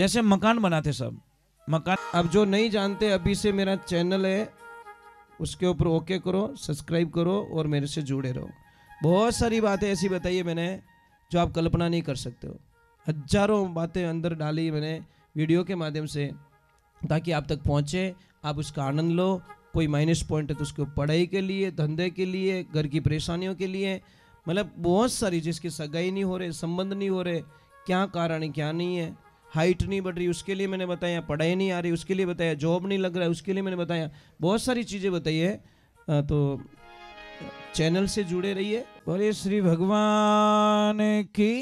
जैसे मकान बनाते सब मकान। अब जो नहीं जानते अभी से मेरा चैनल है उसके ऊपर ओके करो, सब्सक्राइब करो और मेरे से जुड़े रहो। बहुत सारी बातें ऐसी बताई है मैंने जो आप कल्पना नहीं कर सकते हो। हजारों बातें अंदर डाली मैंने वीडियो के माध्यम से ताकि आप तक पहुंचे, आप उसका आनंद लो। कोई माइनस पॉइंट है तो उसको पढ़ाई के लिए, धंधे के लिए, घर की परेशानियों के लिए, मतलब बहुत सारी, जिसकी सगाई नहीं हो रहे, संबंध नहीं हो रहे, क्या कारण है क्या नहीं है, हाइट नहीं बढ़ रही उसके लिए मैंने बताया, पढ़ाई नहीं आ रही उसके लिए बताया, जॉब नहीं लग रहा है उसके लिए मैंने बताया, बहुत सारी चीज़ें बताई है। तो चैनल से जुड़े रहिए। बोले श्री भगवान की,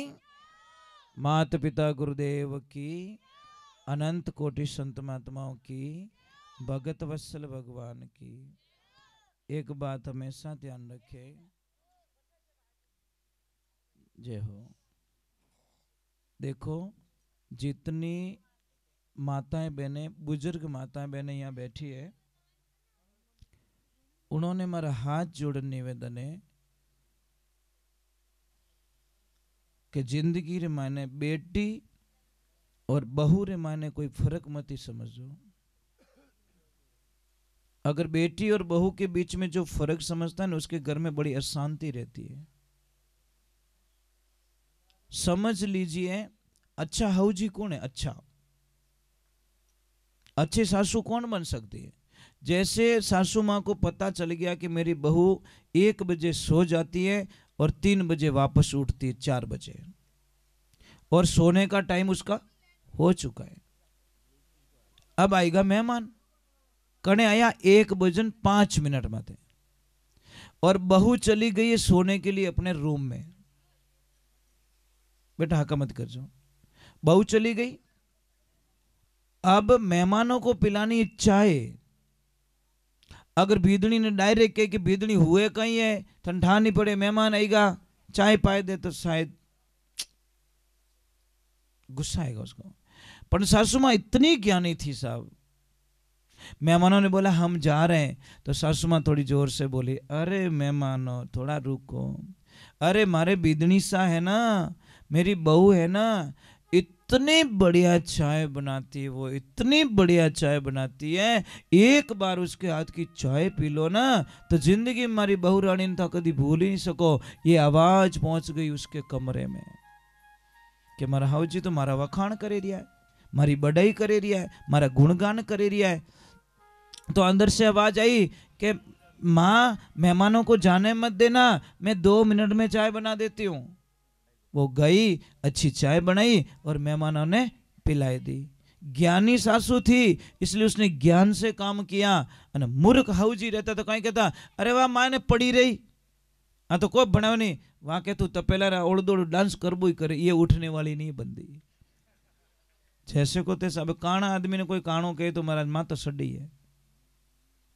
माता पिता गुरुदेव की, अनंत कोटि संत महात्माओं की, भगत वत्सल भगवान की। एक बात हमेशा ध्यान रखे, जय हो। देखो जितनी माताएं बहनें, बुजुर्ग माताएं बहनें यहाँ बैठी है, उन्होंने मेरा हाथ जोड़ निवेदन है कि जिंदगी रे मायने बेटी और बहू रे मायने कोई फर्क मत ही समझो। अगर बेटी और बहू के बीच में जो फर्क समझता है ना, उसके घर में बड़ी अशांति रहती है। समझ लीजिए, अच्छा हाउजी कौन है? अच्छा अच्छे सासू कौन बन सकती है? जैसे सासू माँ को पता चल गया कि मेरी बहू 1 बजे सो जाती है और 3 बजे वापस उठती है 4 बजे, और सोने का टाइम उसका हो चुका है। अब आएगा मेहमान, कने आया 1:05 में थे, और बहू चली गई है सोने के लिए अपने रूम में। बेटा हाका मत कर जाओ, बहू चली गई। अब मेहमानों को पिलानी चाय। अगर भीदड़ी ने डायरेक्ट कहे कि भीदड़ी हुए कहीं है, ठंडा नहीं पड़े, मेहमान आएगा चाय पाए दे, तो शायद गुस्सा आएगा उसको। पर सासू माँ इतनी ज्ञानी थी साहब, मेहमानों ने बोला हम जा रहे हैं, तो सासू माँ थोड़ी जोर से बोली, अरे मेहमानों थोड़ा रुको, अरे मारे बिदनी सा है ना, मेरी बहू है ना, इतनी बढ़िया चाय बनाती है वो, इतनी बढ़िया चाय बनाती है, एक बार उसके हाथ की चाय पी लो ना तो जिंदगी में मारी बहू रानी ने तो कभी भूल ही नहीं सको। ये आवाज पहुंच गई उसके कमरे में कि मारा हाउजी तो मारा वखाण करे रिया है, मारी बड़ाई करे रिया है, मारा गुणगान करे रिया है। तो अंदर से आवाज आई कि माँ मेहमानों को जाने मत देना, मैं 2 मिनट में चाय बना देती हूँ। वो गई, अच्छी चाय बनाई और मेहमानों ने पिलाई दी। ज्ञानी सासू थी इसलिए उसने ज्ञान से काम किया। और मूर्ख हाउजी रहता तो कहीं कहता अरे वाह माँ ने पड़ी रही, हाँ तो कोई बनाओ नहीं, वहां के तू तपेला ओड़ दौड़ डांस करबो ही करे, ये उठने वाली नहीं बंदी। जैसे को तैसे, अब काना आदमी ने कोई कानो कहे तो महाराज माँ तो सड़ी है।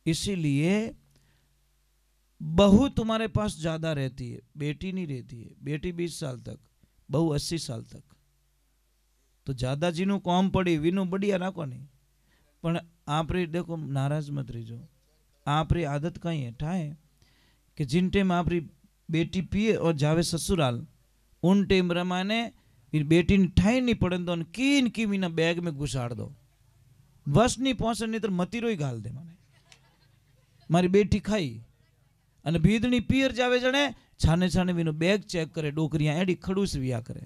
इसीलिए बहू तुम्हारे पास ज्यादा रहती है, बेटी नहीं रहती है। बेटी 20 साल तक, बहू 80 साल तक। तो ज्यादा जीनू कौम पड़ी वीनू बढ़िया राखो नहीं। पण आप रे देखो नाराज मत रहीजो, आप री आदत कहीं है ठाए कि जिन टाइम आप री बेटी पिए और जावे ससुराल, उन टाइम रमाने बेटी ने ठाई नहीं पड़े तो कीन की मीना बैग में घुसाड़ दो, बस नहीं पहुंचे, नहीं तो मतीरो ही गाल दे माने मारी बेटी खाई। અને ભીદણી પિયર જાવે જણે છાને છાને વીનો બેગ ચેક કરે, ડોકરિયા એડી ખડूस विया करे,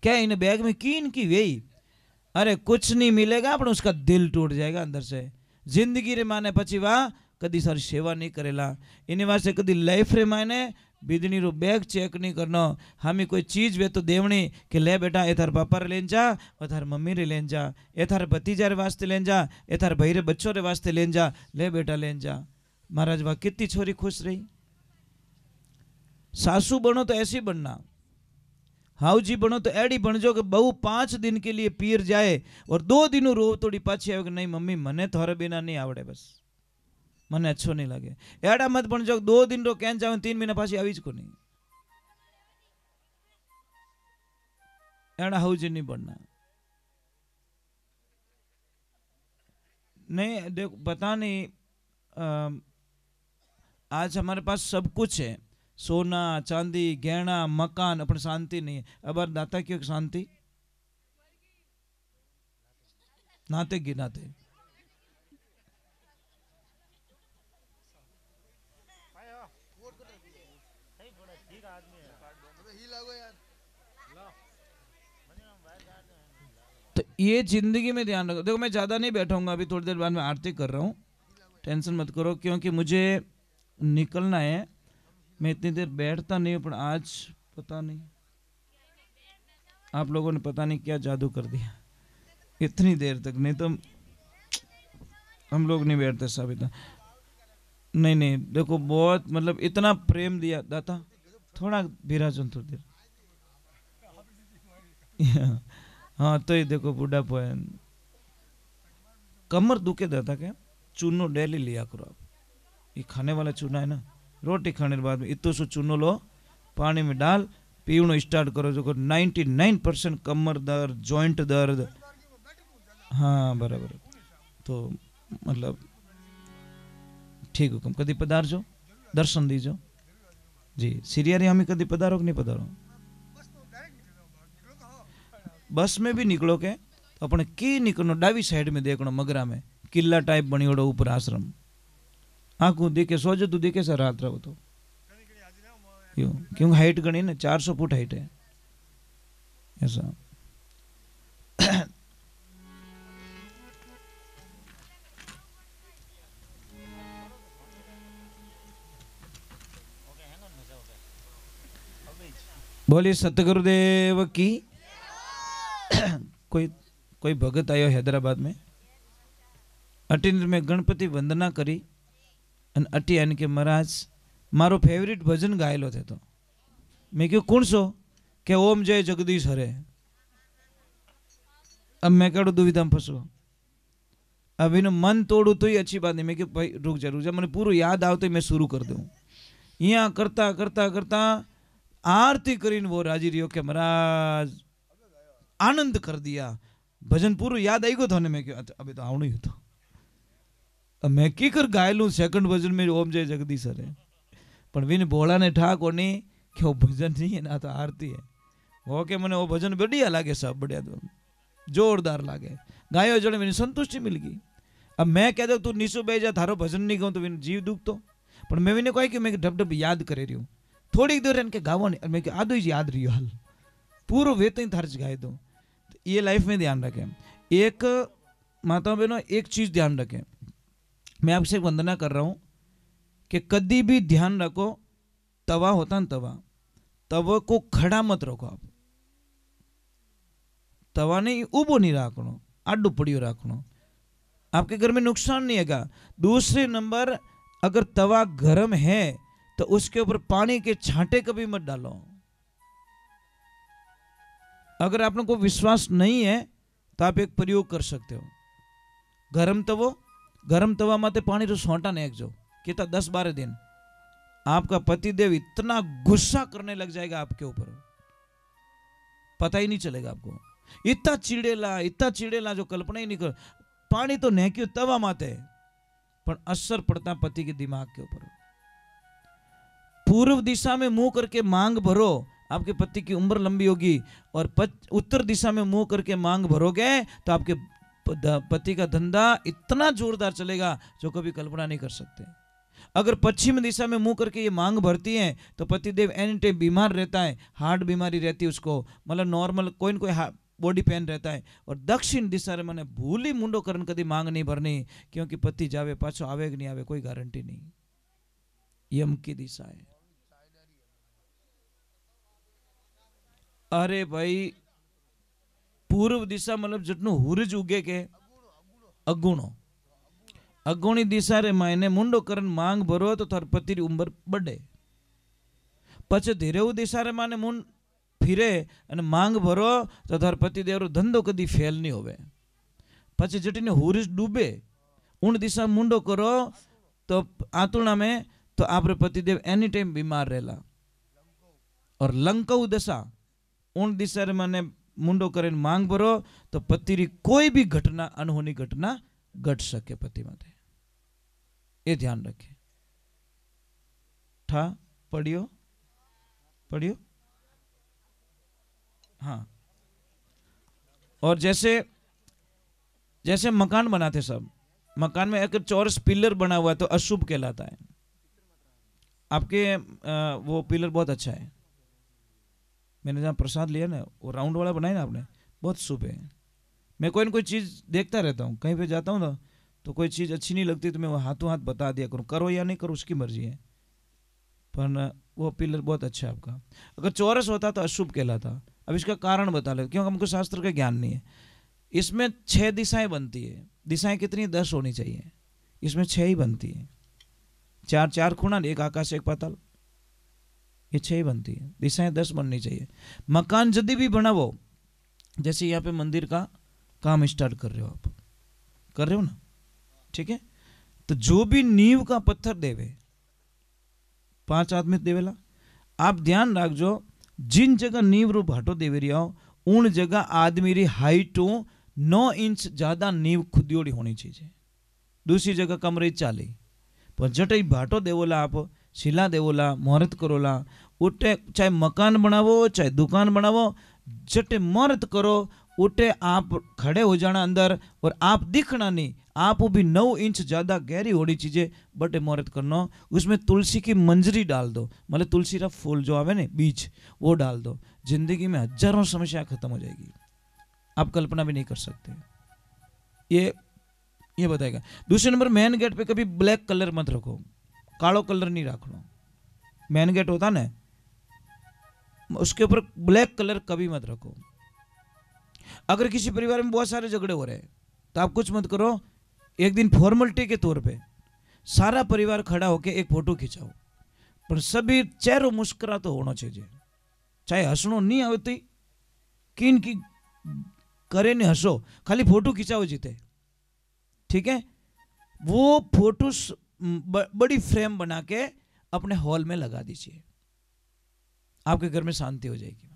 क्या इन बैग में कीन की वेई, अरे कुछ नहीं मिलेगा पर उसका दिल टूट जाएगा अंदर से। जिंदगी रे माने पची वाह कदी सारी सेवा नहीं करेला, इन्हीं वास्ते कदी लाइफ रे माने बीदनी रो बैग चेक नहीं करना। हमें कोई चीज वे तो देवनी कि ले बेटा ए थार पापा रे लेन जा, और थार मम्मी रे लेन जा, ए थार भतीजा रे वास्ते लेन जा, ए थार भाई रे बच्चों रे वास्ते लेन जा, ले बेटा लेन जा। महाराज वाह कितनी छोरी खुश रही। सासू बनो तो ऐसी बनना, हाउजी बनो तो एडी बन जो कि बहू 5 दिन के लिए पीर जाए और 2 दिन रो तोड़ी पाछी आवे कि नहीं मम्मी मने थारे बिना नहीं आवड़े, बस मने अच्छो नहीं लगे। एड़ा मत बन जो 2 दिन रो कैन जावे 3 महीना पाछी आवीज को नहीं। एड़ा हाउजी नहीं बनना। नहीं देखो पता नहीं, आज हमारे पास सब कुछ है, सोना चांदी गहना मकान, अपन शांति नहीं है। अब दाता क्यों शांति? नाते गिनाते। तो ये जिंदगी में ध्यान रखो। देखो मैं ज्यादा नहीं बैठाऊंगा, अभी थोड़ी देर बाद में आरती कर रहा हूँ, टेंशन मत करो, क्योंकि मुझे निकलना है। मैं इतनी देर बैठता नहीं हूँ, पर आज पता नहीं आप लोगों ने पता नहीं क्या जादू कर दिया, इतनी देर तक। नहीं तो हम लोग नहीं बैठते सब इतना। नहीं नहीं देखो, बहुत मतलब इतना प्रेम दिया दाता। थोड़ा विराजन थोड़ी देर। हाँ तो ये देखो बूढ़ा पोयन कमर दुखे दाता क्या, चूनो डेली लिया करो आप। ये खाने वाला चूना है ना, रोटी खाने के बाद में इतो सो चूनो लो, पानी में डाल, पीवनो स्टार्ट करो। जो 99% कमर दर्द, जॉइंट दर्द, हाँ बराबर। तो मतलब ठीक हुकम, कदी पधारजो, दर्शन दीजो जी। सिरियारी हमें कदी पधारो कि नहीं पधारो? बस में भी निकलो के तो अपने की निकलो, डावी साइड में देखनो, मगरा में किला टाइप बनी ओडो ऊपर आश्रम, आंखों देखे सोजो तू देखे सर रात रहो तो क्यों, क्योंकि हाइट गणी ना 400 फुट हाइट है ऐसा। बोलिए सतगुरुदेव की। कोई कोई भगत आयो हैदराबाद में, अटीन में गणपति वंदना करी अन अटी आने के महाराज मारो फेवरेट भजन गायलो थे। तो मैं क्यों कौन सो के ओम जय जगदीश हरे। अब मैं कड़ू दुविधा में फंसो, अब इन मन तोड़ू तो ही अच्छी बात नहीं। मैं क्यों भाई रुक जा मैंने पूरा याद आओ तो मैं शुरू कर दूं। यहाँ करता करता करता आरती करीन वो राजी रियो के महाराज आनंद कर दिया, भजन पूरा याद आई गो थाने। मैं क्यों अभी तो आवणु ही तो, अब मैं की कर गायलू सेकंड भजन में ओम जय जगदीश हरे, पण विन भोला ने ठा कोनी कि वो भजन नहीं है ना तो आरती है। वो के मने वो भजन बढ़िया लागे, सब बढ़िया तो जोरदार लागे, गायो जड़े मैंने संतुष्टि मिल गई। अब मैं कह दो तू नीसो बह जा, थारो भजन नहीं गाऊं तो विन जीव दुख तो, पर मैं विने कही कि मैं ढब ढब याद करे रही हूँ, थोड़ी देर इनके गावो नहीं, मैं आधो ही याद रही हाल पूरो वे तो थार गाए दो। ये लाइफ में ध्यान रखें। एक माताओं बहनों एक चीज ध्यान रखें, मैं आपसे वंदना कर रहा हूं कि कभी भी ध्यान रखो, तवा होता ना तवा को खड़ा मत रखो आप, तवा नहीं उबो नहीं रखनो, आडू पड़ियो रखनो, आपके घर में नुकसान नहीं है। दूसरे नंबर अगर तवा गर्म है तो उसके ऊपर पानी के छांटे कभी मत डालो। अगर आप लोगों को विश्वास नहीं है तो आप एक प्रयोग कर सकते हो, गरम तवा माते पानी रो सोंटा ने एक जो कितना 10-12 दिन आपका पतिदेव इतना गुस्सा करने लग जाएगा आपके ऊपर, पता ही नहीं चलेगा आपको। इतना चिड़ेला जो कल्पना ही नहीं कर। पानी तो नेक्यो तवा माते, पर असर पड़ता पति के दिमाग के ऊपर। पूर्व दिशा में मुंह करके मांग भरो, आपके पति की उम्र लंबी होगी, और उत्तर दिशा में मुंह करके मांग भरोगे तो आपके पति का धंधा इतना जोरदार चलेगा जो कभी कल्पना नहीं कर सकते। अगर पश्चिम दिशा में मुंह करके ये मांग भरती है तो पतिदेव एनी टाइम बीमार रहता है, हार्ट बीमारी रहती है उसको, मतलब नॉर्मल कोई न कोई बॉडी पेन रहता है। और दक्षिण दिशा में मैंने भूली मुंडो करन कभी मांग नहीं भरनी, क्योंकि पति जावे पाछो आवे कि नहीं आवे कोई गारंटी नहीं। यम की दिशा है। अरे भाई पूर्व दिशा मतलब जितनो हुरज उगे के अगुणी दिशा रे मायने मुंडो करन मांग भरो तो थार पति री उम्र बढ़े। पछे धीरे दिशा रे माने मुंड फिरे अने मांग भरो तो थार पति देव धंधो कदी फेल नहीं होवे। पछे जटीने हुरज डूबे उन दिशा मुंडो करो तो आतुणा में तो आपरे पतिदेव एनी टाइम बीमार रहेला। और लंकऊ दशा उन दिशा रे माने मुंडो करीने मांग भरो तो पति री कोई भी घटना अनहोनी घटना घट सके पति माटे, ये ध्यान रखे। ठा पढ़ियो हाँ। और जैसे जैसे मकान बनाते सब, मकान में अगर चौरस पिलर बना हुआ है तो अशुभ कहलाता है। आपके वो पिलर बहुत अच्छा है, मैंने जहाँ प्रसाद लिया ना वो राउंड वाला बनाया ना आपने, बहुत शुभ है। मैं कोई ना कोई चीज़ देखता रहता हूँ, कहीं पे जाता हूँ ना तो कोई चीज़ अच्छी नहीं लगती तो मैं वो हाथों हाथ बता दिया करूँ, करो या नहीं करो उसकी मर्जी है, पर वो पिलर बहुत अच्छा है आपका। अगर चौरस होता तो अशुभ कहलाता। अब इसका कारण बता ले, क्योंकि हमको शास्त्र का ज्ञान नहीं है। इसमें 6 दिशाएं बनती है। दिशाएं कितनी? 10 होनी चाहिए, इसमें 6 ही बनती है। 4 खूणा, एक आकाश एक पाताल, ये 6 ही बनती है। दिशाएं 10 बननी चाहिए। मकान यदि भी बनावो, जैसे यहाँ पे मंदिर का काम स्टार्ट कर रहे हो, आप कर रहे हो ना, ठीक है, तो जो भी नींव का पत्थर देवे 5 आदमी देवेला। आप ध्यान रखो, जिन जगह नींव रू भाटो देवे रहा हो उन जगह आदमी री हाइट 9 इंच ज्यादा नींव खुदियोड़ी होनी चाहिए। दूसरी जगह कम रही 40, पर जटे भाटो देवोला, आप शिला देवोला, मुहूर्त करोला, उठे चाहे मकान बनावो चाहे दुकान बनावो, जटे मुहूर्त करो उठे आप खड़े हो जाना अंदर, और आप दिखना नहीं, आप भी 9 इंच ज्यादा गहरी होनी चीजें बटे मुहूर्त करना। उसमें तुलसी की मंजरी डाल दो, मतलब तुलसी का फूल जो आवे ना बीज, वो डाल दो, जिंदगी में हजारों समस्या खत्म हो जाएगी। आप कल्पना भी नहीं कर सकते। ये बताएगा। दूसरे नंबर, मेन गेट पे कभी ब्लैक कलर मत रखो, कालो कलर नहीं रखना। मेन गेट होता ना उसके ऊपर ब्लैक कलर कभी मत रखो। अगर किसी परिवार में बहुत सारे झगड़े हो रहे हैं तो आप कुछ मत करो, एक दिन फॉर्मेलिटी के तौर पे सारा परिवार खड़ा होके एक फोटो खिंचाओ, पर सभी चेहरों मुस्कुरा तो होना चाहिए, चाहे हंसनो नहीं आवती किन की करे नहीं हंसो, खाली फोटो खिंचाओ जीते, ठीक है। वो फोटो बड़ी फ्रेम बना के अपने हॉल में लगा दीजिए, आपके घर में शांति हो जाएगी,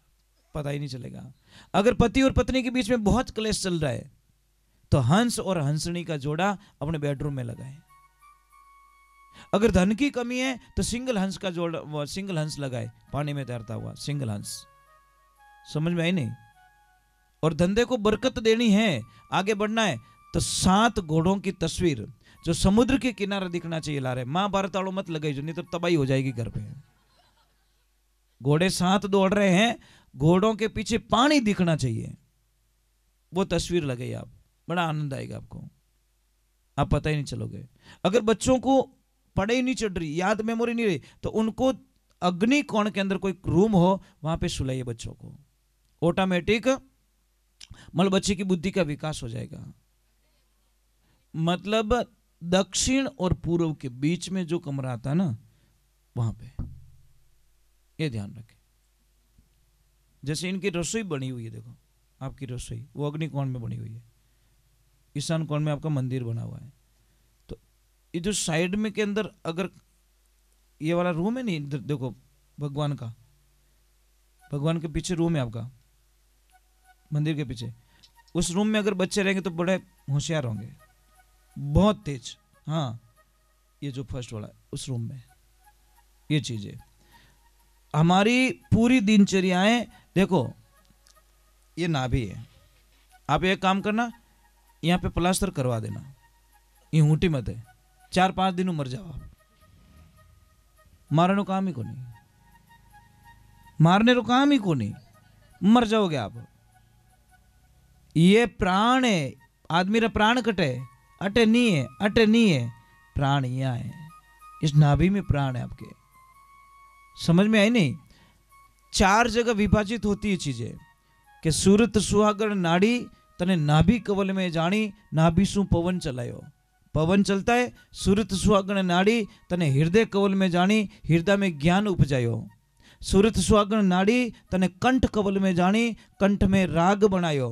पता ही नहीं चलेगा। अगर पति और पत्नी के बीच में बहुत क्लेश चल रहा है तो हंस और हंसनी का जोड़ा अपने बेडरूम में लगाएं। अगर धन की कमी है तो सिंगल हंस का जोड़ा, सिंगल हंस लगाए, पानी में तैरता हुआ सिंगल हंस। समझ में आई नहीं? और धंधे को बरकत देनी है, आगे बढ़ना है, तो 7 घोड़ों की तस्वीर जो समुद्र के किनारे दिखना चाहिए ला रहे। महाभारत वालों मत लगाई जो, नहीं तो तबाही हो जाएगी घर पे। घोड़े 7 दौड़ रहे हैं, घोड़ों के पीछे पानी दिखना चाहिए, वो तस्वीर लगाइए आप, बड़ा आनंद आएगा आपको, आप पता ही नहीं चलोगे। अगर बच्चों को पढ़ाई नहीं चढ़ रही, याद मेमोरी नहीं रही, तो उनको अग्नि कोण के अंदर कोई रूम हो वहां पे सुलाइए बच्चों को, ऑटोमेटिक मतलब बच्चे की बुद्धि का विकास हो जाएगा। मतलब दक्षिण और पूर्व के बीच में जो कमरा आता है ना वहां पे, ये ध्यान रखें। जैसे इनकी रसोई बनी हुई है, देखो आपकी रसोई वो अग्नि कोण में बनी हुई है, ईशान कोण में आपका मंदिर बना हुआ है, तो ये जो साइड में के अंदर अगर ये वाला रूम है नहीं, देखो भगवान का, भगवान के पीछे रूम है आपका मंदिर के पीछे, उस रूम में अगर बच्चे रहेंगे तो बड़े होशियार होंगे, बहुत तेज। हाँ, ये जो फर्स्ट वाला उस रूम में, ये चीजें हमारी पूरी दिनचर्याएं, देखो ये नाभि है, आप एक काम करना, यहाँ पे प्लास्टर करवा देना, ये ऊँटी मत है, 4-5 दिन मर जाओ आप, मारने को काम ही को नहीं, मारने को काम ही को नहीं, मर जाओगे आप। ये प्राण है, आदमी रा प्राण कटे, अटे नहीं है, अटे नहीं है, प्राण यहाँ है, इस नाभि में प्राण है आपके। समझ में आई नहीं? 4 जगह विभाजित होती है चीजें कि सूरत सुहागण नाड़ी तने नाभि कवल में जानी, नाभि सु पवन चलायो, पवन चलता है, सूरत सुहागण नाड़ी तने हृदय कवल में जानी, हृदय में ज्ञान उपजायो, सूरत सुहागण नाड़ी तने कंठ कवल में जानी, कंठ में राग बनायो,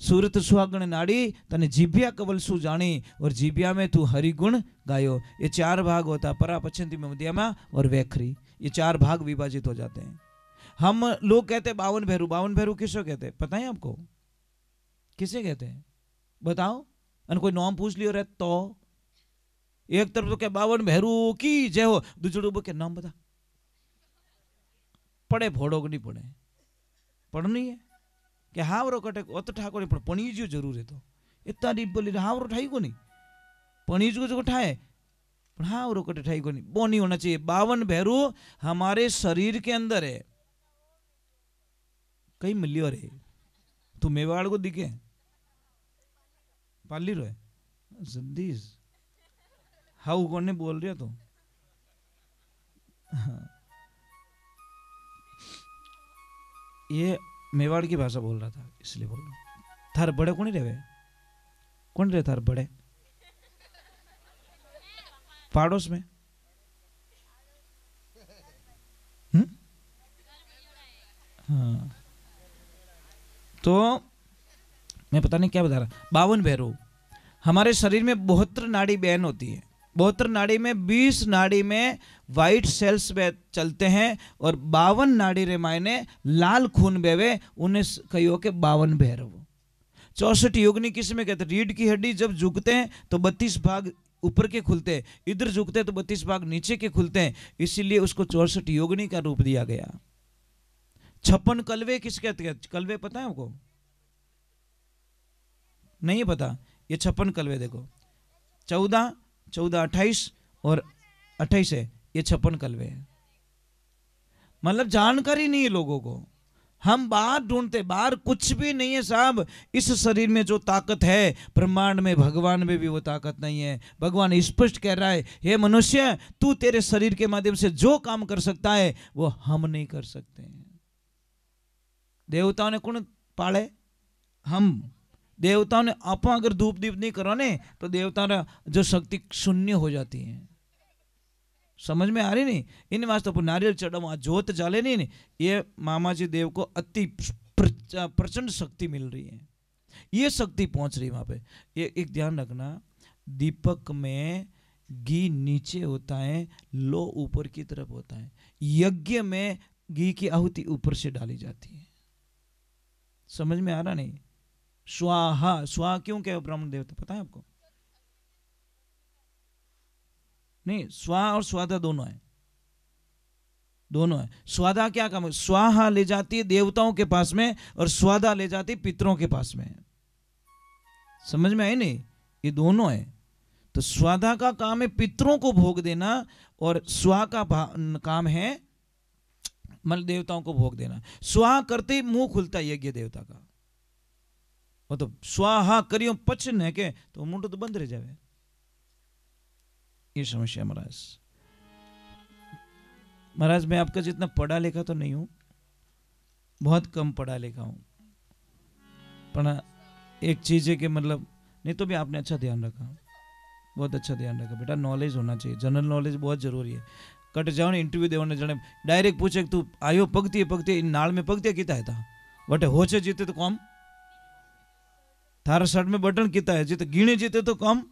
सूरत सुहागण नाड़ी तने जीभिया कवल सु जानी, और जीभिया में तू हरिगुण गायो। ये 4 भाग होता, परा पश्चिम मध्यमा और वैखरी, ये 4 भाग विभाजित हो जाते हैं। हम लोग कहते हैं 52 भैरू, 52 भैरू किसको कहते हैं पता है आपको? किसे कहते हैं बताओ? अन कोई नाम पूछ लियो रे तो एक तरफ तो क्या 52 भैरू की जय हो, दूसरे के नाम बता, पढ़े फोड़ो को नहीं पढ़े, पढ़नी है कि हाँ वो कटे ओ तो ठाकुर पणीज्यो जरूर है, तो इतना डीप बोली हावरो ठाई को नहीं पनीज को जो ठाए पर हावरो कटे ठाई को नहीं वो नहीं होना चाहिए। 52 भैरू हमारे शरीर के अंदर है। कई मिलियो रे तू मेवाड़ को दिखे पाली रो है जद्दीज हाउ कौन बोल रहे तो ये मेवाड़ की भाषा बोल रहा था इसलिए बोल रहा। थार बड़े कौन रहे कौन रहे थार बड़े पाड़ोस में हाँ तो मैं पता नहीं क्या बता रहा। 52 भैरू हमारे शरीर में 72 नाड़ी बहन होती है। 72 नाड़ी में 20 नाड़ी में वाइट सेल्स चलते हैं और 52 नाड़ी रे मायने लाल खून बेवे उन्हें कहियो के 52 भैरव। 64 योगिनी किस में कहते हैं? रीढ़ की हड्डी जब झुकते हैं तो 32 भाग ऊपर के खुलते हैं, इधर झुकते हैं तो 32 भाग नीचे के खुलते हैं, इसीलिए उसको 64 योगिनी का रूप दिया गया। 56 कलवे किस कहते हैं? कलवे पता है आपको? नहीं पता? ये 56 कलवे देखो 14 28 और 28 है, ये 56 कलवे है। मतलब जानकारी नहीं है लोगों को। हम बाहर ढूंढते, बाहर कुछ भी नहीं है साहब। इस शरीर में जो ताकत है ब्रह्मांड में, भगवान में भी वो ताकत नहीं है। भगवान स्पष्ट कह रहा है, हे मनुष्य तू तेरे शरीर के माध्यम से जो काम कर सकता है वो हम नहीं कर सकते हैं। देवताओं ने कौन पाले? हम। देवताओं ने आप अगर धूप दीप नहीं करो ने तो देवताओं जो शक्ति शून्य हो जाती है। समझ में आ रही नहीं? इन वास्ते तो नारियल चढ़ाओ, जोत जाले नहीं, ये मामा जी देव को अति प्रचंड शक्ति मिल रही है। ये शक्ति पहुंच रही वहां पे। ये एक ध्यान रखना, दीपक में घी नीचे होता है, लो ऊपर की तरफ होता है। यज्ञ में घी की आहुति ऊपर से डाली जाती है। समझ में आ रहा नहीं? स्वाहा, स्वाहा क्यों कहे ब्राह्मण देवता पता है आपको? नहीं, स्वाहा और स्वादा दोनों है, दोनों है। स्वादा क्या काम है? स्वाहा ले जाती है देवताओं के पास में और स्वादा ले जाती है पितरों के पास में। समझ में आई नहीं? ये दोनों है। तो स्वादा का काम है पितरों को भोग देना और स्वा का काम है मल देवताओं को भोग देना। स्वाहा करते ही मुंह खुलता है यज्ञ देवता का। वो तो स्वाहा करियो पचन है के तो मुंड तो बंद रह जाए। ये समस्या महाराज। महाराज मैं आपका जितना पढ़ा लिखा तो नहीं हूं, बहुत कम पढ़ा लिखा हूं, पर एक चीज है कि मतलब नहीं तो भी आपने अच्छा ध्यान रखा, बहुत अच्छा ध्यान रखा बेटा। नॉलेज होना चाहिए, जनरल नॉलेज बहुत जरूरी है। कट जाओ ने इंटरव्यू देने जने डायरेक्ट पूछे तू आयो पगती नाल में पगती किता है था बटे होचे जीते तो कम, थारा शर्ट में बटन किता है जीते गिणे जीते तो कम,